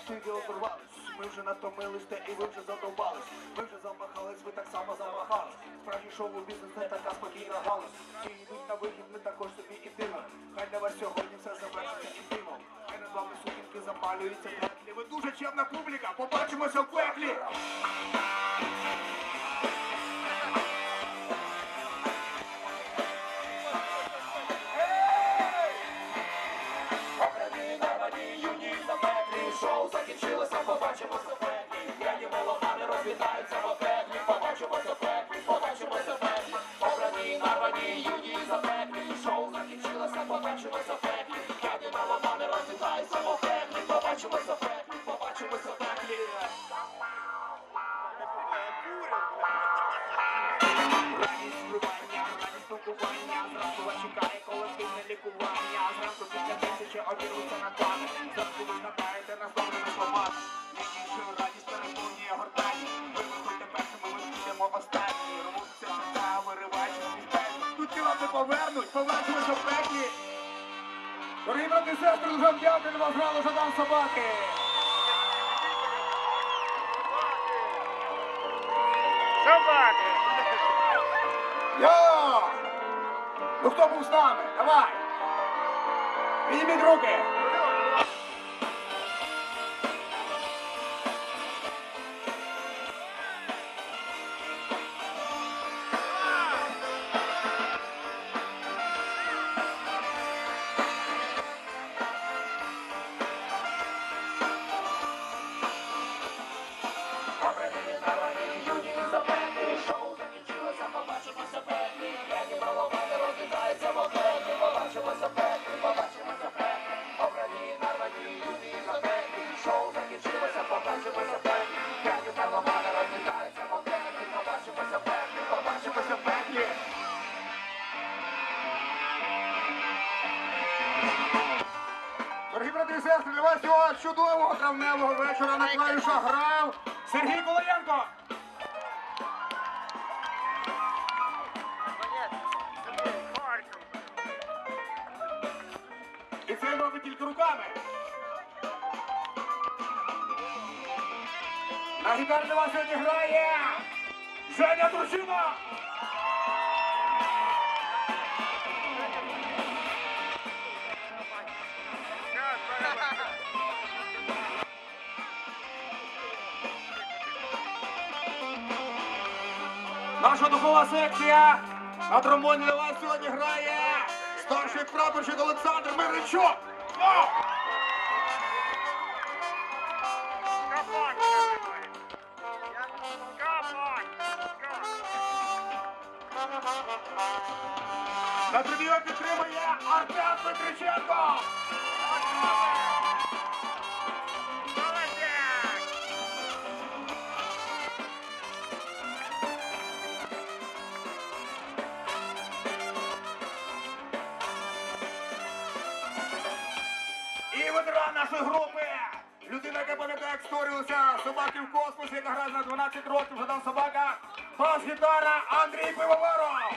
сиді оборвались. Ми вже натомились, та і ви вже задовбались. Ми вже замахались, ви так само замахались. Справжній шоу-бізнес не така спокійна галузь. Ті йдуть на вихід, ми також собі ідемо. Хай для вас сьогодні все завершиться інтимом. Хай над вами сукінки запалюються пеклі. Ви дуже чемна публіка, побачимося в пеклі! Шоу закінчилося, побачимося в пеклі. П'яні меломани розвітаються в пеклі. Побачимося в пеклі, побачимося в пеклі. Обрані, нарвані, юні запеклі. Шоу закінчилося, побачимося в пеклі. П'яні меломани розвітаються в пеклі. Побачимося в пеклі, побачимося в пеклі. Радість вбивання, радість спілкування. Зранку вас чекає колективне лікування. Зранку після 1000 обірвуться на плани. Зранку ви знаєте на здобрений формат. Найбільшою радість переповнює гортані. Ви виходьте першими, ми підемо останні. Рвуться життя, вириваючи на містечку. Тут тіла не повернуть, повернемося в пеклі. Дорогі брати і сестри, дуже вам дякую, вам грали Жадан Собаки. Собаки! Йо! Ну хто був з нами? Давай! Підніміть руки! Дорогі брати і сестри, для вас цього чудового травневого вечора на клавішах грав Сергій Колоєнко. І це робить тільки руками. На гітарі для вас сьогодні грає Женя Турчина. Наша духова секція на тромбоні для вас сьогодні грає старший прапорщик Олександр Миричок. На трибуні підтримує Артем Петриченко. І ветеран нашої групи, людина, яка пам'ятає, як створювалися собаки в космосі, яка грає на 12 років, Жадан Собака, бас-гітара Андрій Пивоваров.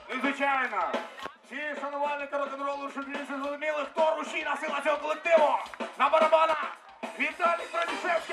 І, звичайно, всі шанувальники рок-н-ролу, щоб всі зрозуміли, хто рушійна сила цього колективу. На барабанах Віталій Бронішевський.